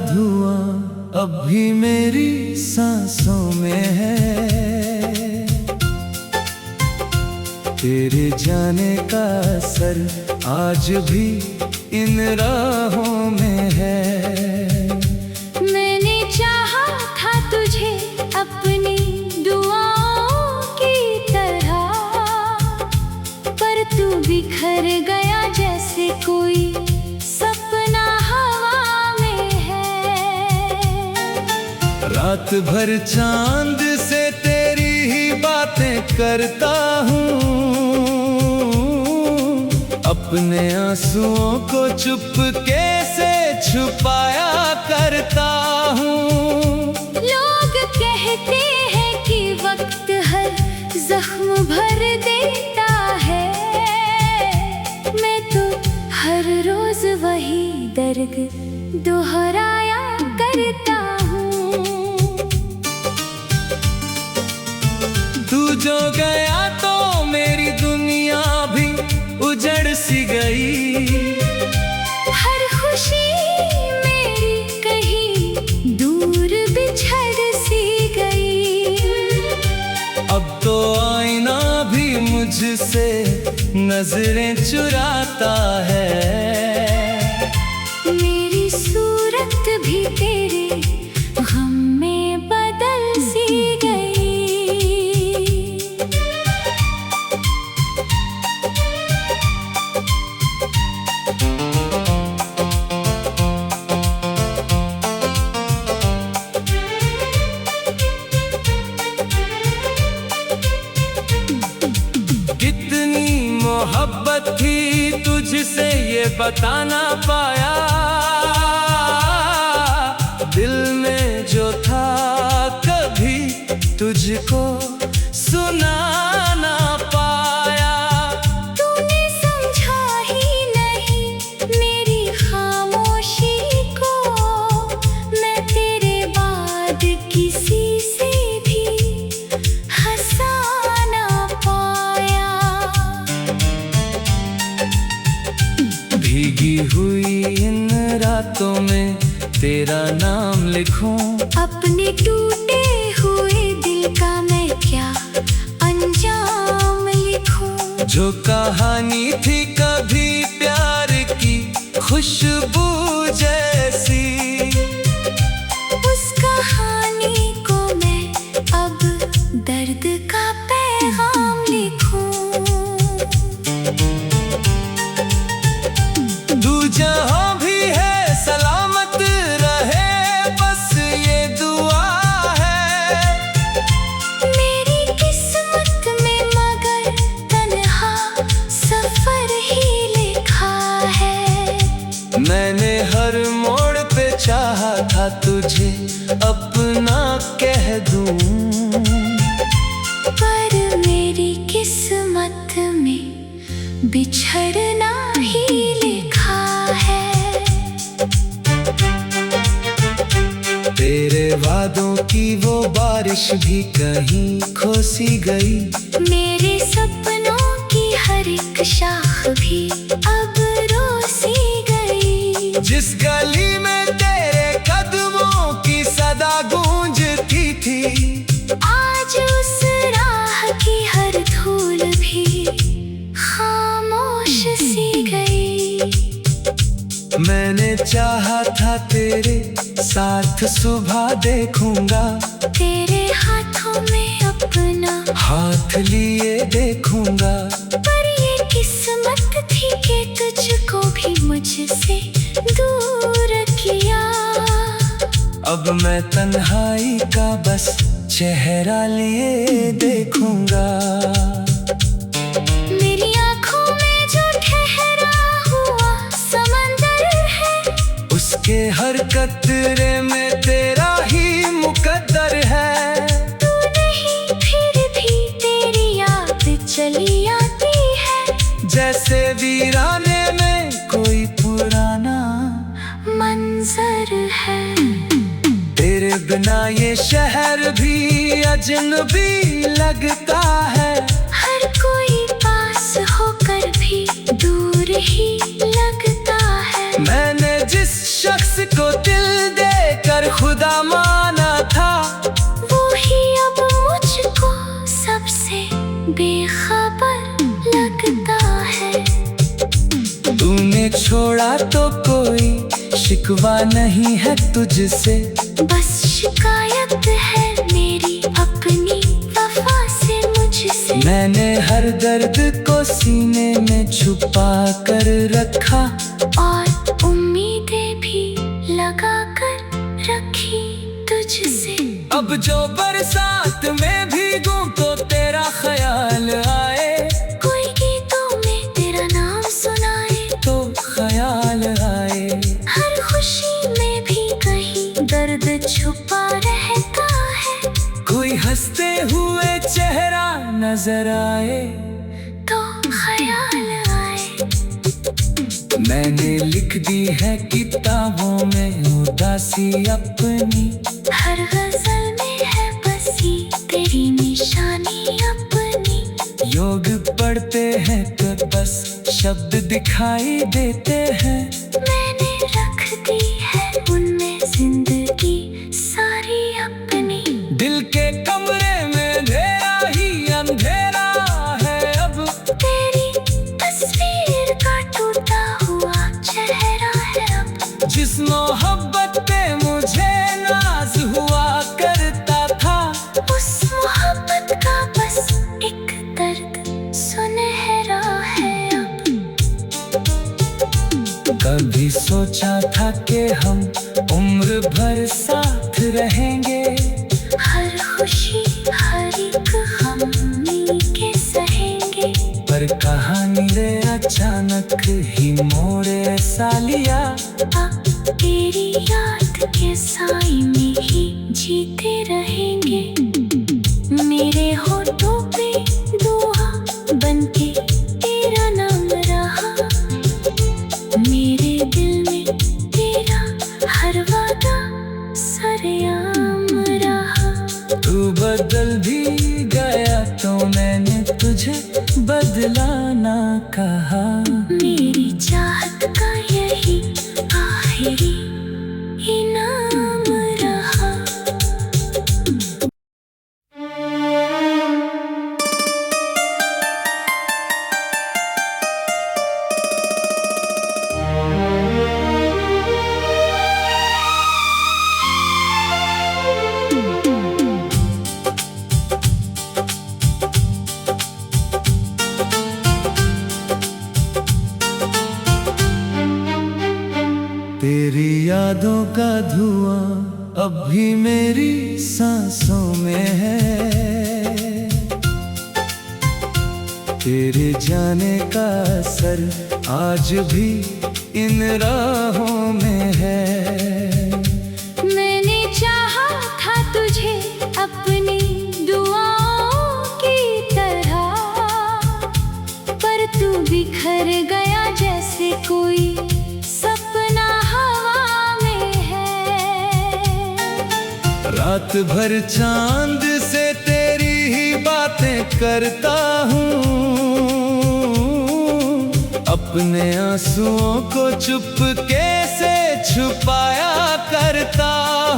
धुआं अब भी मेरी सांसों में है। तेरे जाने का असर आज भी इन राहों में है। मैंने चाहा था तुझे अपनी दुआओं की तरह, पर तू बिखर गया जैसे कोई सपना हवा में है। रात भर चांद से तेरी ही बातें करता हूँ, अपने आंसुओं को चुपके से छुपाया करता हूँ। लोग कहते हैं कि वक्त हर जख्म भर देता है, मैं तो हर रोज वही दर्द दोहराया करता हूँ। तू जो गया तो मेरी दुनिया भी उजड़ सी गई। हर खुशी मेरी कहीं दूर बिछड़ सी गई। अब तो आईना भी मुझसे नजरें चुराता है। मेरी सूरत भी तेरे गम में बदल सी गई। मोहब्बत थी तुझसे ये बता ना पाया, दिल में जो था कभी तुझको सुना ना पाया। तूने समझा ही नहीं मेरी खामोशी को, मैं तेरे बाद किसी से भी हंसा ना पाया। भीगी हुई इन रातों में तेरा नाम लिखूं, अपने टूटे हुए दिल का मैं क्या अंजाम लिखूं। जो कहानी थी कभी प्यार की खुशबू जैसी, उस कहानी को मैं अब दर्द का पैगाम लिखूं। जहाँ भी है सलामत रहे बस ये दुआ है। मेरी किस्मत में मगर तन्हा सफर ही लिखा है। मैंने हर मोड़ पे चाहा था तुझे अपना कह दूं, पर मेरी किस्मत में बिछड़ना ही लिखा है। तेरे वादों की वो बारिश भी कहीं खो सी गई। मेरे सपनों की हर एक शाख भी अब रो सी गई। जिस गली में तेरे कदमों की सदा गूंजती थी, आज उस राह की हर धूल भी खामोश सी गई। मैंने चाहा था तेरे साथ सुबह देखूंगा, तेरे हाथों में अपना हाथ लिए देखूंगा। पर ये किस्मत थी कि तुझको भी मुझसे दूर किया। अब मैं तन्हाई का बस चेहरा लिए देखूंगा। मेरी आँखों में जो ठहरा हुआ समंदर है, उसके हर कतरे में तेरा ही मुकद्दर है। तू नहीं फिर भी तेरी याद चली आती है, जैसे वीराने में कोई पुराना मंजर है। तेरे बिना ये शहर भी अजनबी लगता है। हर कोई पास होकर भी दूर ही लगता है। मैंने जिस शख्स को दिल दे पर खुदा माना था, वो ही अब मुझको सबसे बेखबर लगता है। तूने छोड़ा तो कोई शिकवा नहीं है तुझसे, बस शिकायत है मेरी अपनी वफा से मुझसे। मैंने हर दर्द को सीने में छुपा कर रखा, और उम्मीदें भी लगा कर रखी तुझसे। अब जो बरसात में भीगूं तो तेरा ख्याल आए, कोई गीतों में तेरा नाम सुनाए तो ख्याल आए। हर खुशी में भी कहीं दर्द छुपा रहता है, कोई हंसते हुए चेहरा नजर आए, तो ख्याल आए। मैंने लिख दी है किताबों में उदासी अपनी, हर गजल में है बसी तेरी निशानी अपनी। योग पढ़ते हैं तो बस शब्द दिखाई देते हैं, मैंने रख दी है उनमें जिंदगी सारी अपनी। दिल के कमरे में अंधेरा ही अंधेरा है अब, तेरी तस्वीर का टूटा हुआ चेहरा है अब। जिस मोहब्बत पे मुझे नाज हुआ करता था, उस मोहब्बत का बस एक दर्द सुनहरा है अब। कभी सोचा था कि हम उम्र भर साथ रहेंगे, हर खुशी हर एक हम मिलके सहेंगे। पर कहानी रे अचानक ही मोड़ ऐसा लिया, अब तेरी याद के साए में ही जीते रहेंगे। मेरे होठों पे दुआ बनके तेरा नाम रहा, मेरे दिल में तेरा हर वादा सरेआम रहा। तू बदल भी गया तो मैंने तुझे बदला ना कहा, मेरी चाहत का यही आखिरी इनाम रहा। तेरी यादों का धुआं अब भी मेरी सांसों में है, तेरे जाने का असर आज भी इन राहों में है। मैंने चाहा था तुझे अपनी दुआओं की तरह, पर तू बिखर गया जैसे कोई सपना हवा में है। रात भर चांद से तेरी ही बातें करता हूँ, अपने आंसुओं को चुपके से छुपाया करता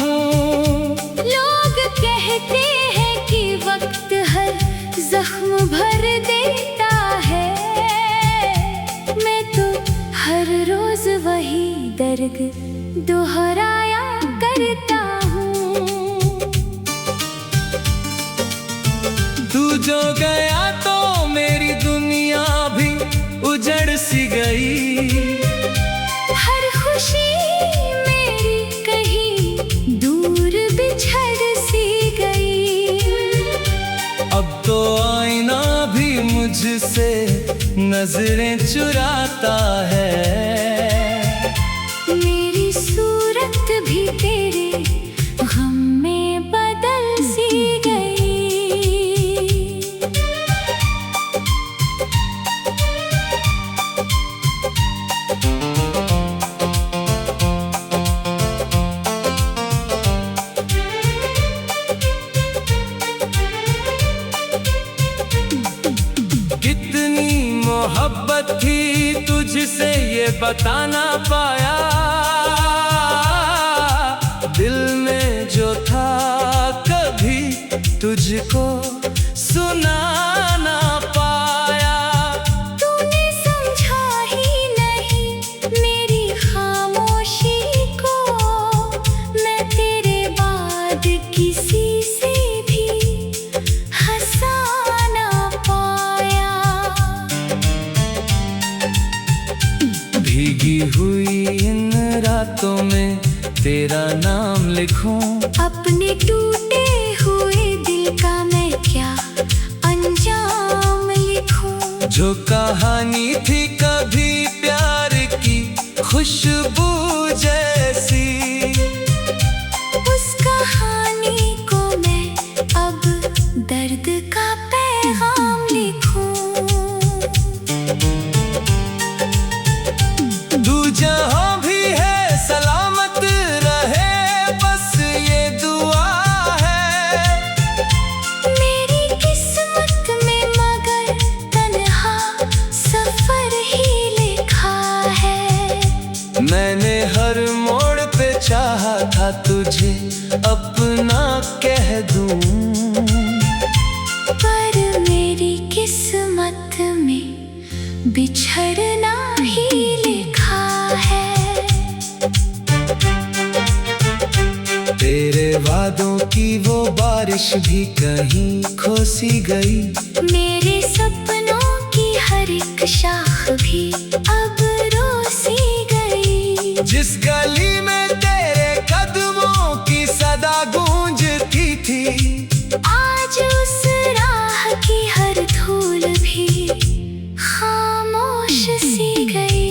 हूँ। लोग कहते हैं कि वक्त हर जख्म भर देता है, मैं तो हर रोज वही दर्द दोहराया करता हूँ। तू जो गया तो मेरी दुनिया भी उजड़ सी गई, हर खुशी मेरी कहीं दूर बिछड़ सी गई। अब तो आईना भी मुझसे नजरें चुराता है, मेरी सूरत भी तेरे गम में बदल सी गई। कितनी मोहब्बत थी तुझसे ये बता ना पाया, दिल तुझको सुना ना पाया। तूने समझा ही नहीं मेरी खामोशी को, मैं तेरे बाद किसी से भी हंसा ना पाया। भीगी हुई इन रातों में तेरा नाम लिखूं, अपने टूटे हुए दिल का मैं क्या अंजाम लिखूं। जो कहानी थी कभी प्यार की खुशबू जैसी, उस कहानी को मैं अब दर्द का पैगाम लिखूं। तू जहां भी है सलामत रहे, बस ये दुआ है। मेरी किस्मत में मगर तन्हा सफर ही लिखा है। मैंने हर मोड़ पे चाहा था तुझे अपना कह दूं, पर मेरी किस्मत में बिछड़ना ही लिखा है। तेरे वादों की वो बारिश भी कहीं खो-सी गई, मेरे सपनों की हर एक शाख भी अब रो-सी गई। जिस गली में तेरे कदमों की सदा गूंजती थी, आज उस राह की हर धूल भी खामोश सी गई।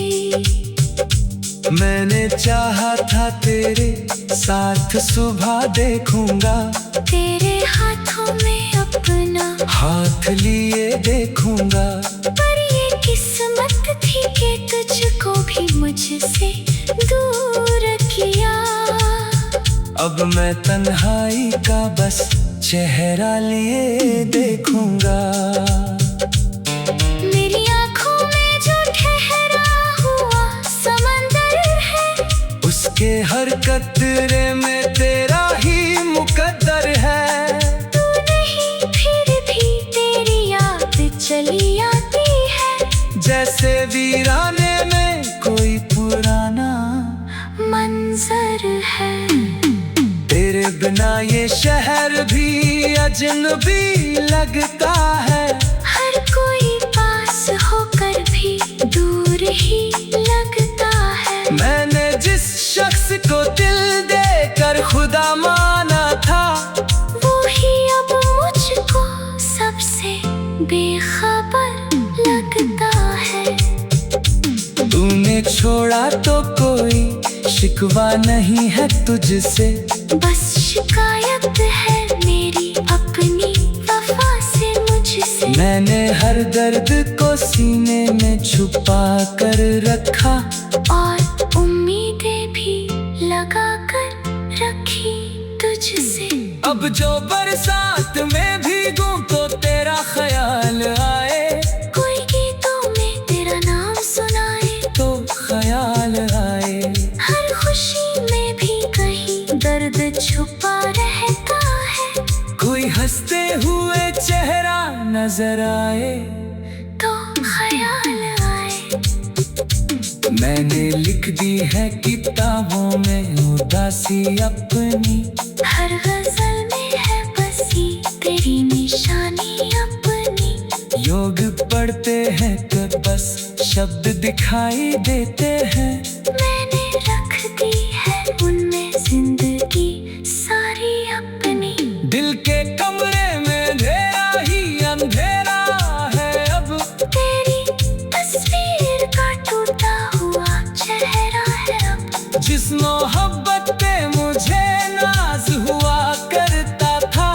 मैंने चाहा था तेरे साथ सुबह देखूंगा, तेरे हाथों में अपना हाथ लिए देखूंगा। पर ये किस्मत थी कि तुझको भी मुझसे दूर किया। अब मैं तन्हाई का बस चेहरा लिए देखूंगा। मेरी आँखों में जो ठहरा हुआ समंदर है, उसके हर कतरे में तेरा ही मुकद्दर है। तू नहीं फिर भी तेरी याद चली आती है, जैसे वीराने में कोई पुराना मंजर है। तेरे बिना ये शहर भी अजनबी लगता है, हर कोई पास होकर भी दूर ही लगता है। मैंने जिस शख्स को दिल देकर खुदा माना था, वो ही अब मुझको सबसे बेखबर लगता है। तूने छोड़ा तो कोई शिकवा नहीं है तुझसे, बस शिकायत है मेरी अपनी वफा से मुझसे। मैंने हर दर्द को सीने में छुपा कर रखा, और उम्मीदें भी लगा कर रखी तुझसे। अब जो बरसात में भीगूं तो तेरा ख्याल आए, कोई गीतों में तेरा नाम सुनाए तो ख्याल आए। हर खुशी में भी कहीं दर्द छुपा रहता है, कोई हंसते हुए चेहरा नजर आए तो ख्याल आए। मैंने लिख दी है किताबों में उदासी अपनी, हर गजल में है बसी तेरी निशानी अपनी। योग पढ़ते हैं तो बस शब्द दिखाई देते हैं, मैंने रख दी है उनमें जिंदगी सारी अपनी। दिल के कमरे में अंधेरा ही अंधेरा है अब, तेरी तस्वीर का टूटा हुआ चेहरा है अब। जिस मोहब्बत पे मुझे नाज हुआ करता था,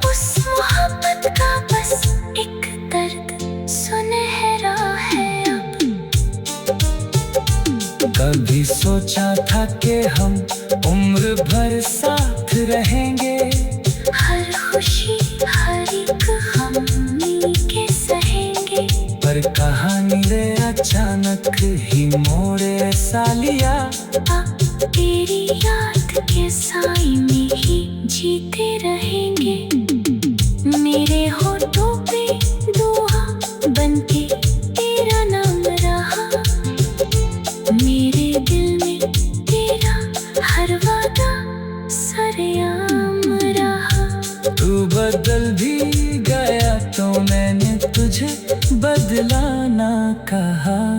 उस मोहब्बत का बस एक दर्द सुनहरा है अब। कभी सोचा था कि हम उम्र भर साथ रहेंगे, हर खुशी हर एक गम मिलके सहेंगे। पर कहानी ने अचानक ही मोड़ ऐसा लिया, तेरी याद के साए में ही जीते रहेंगे। बदला ना कहा।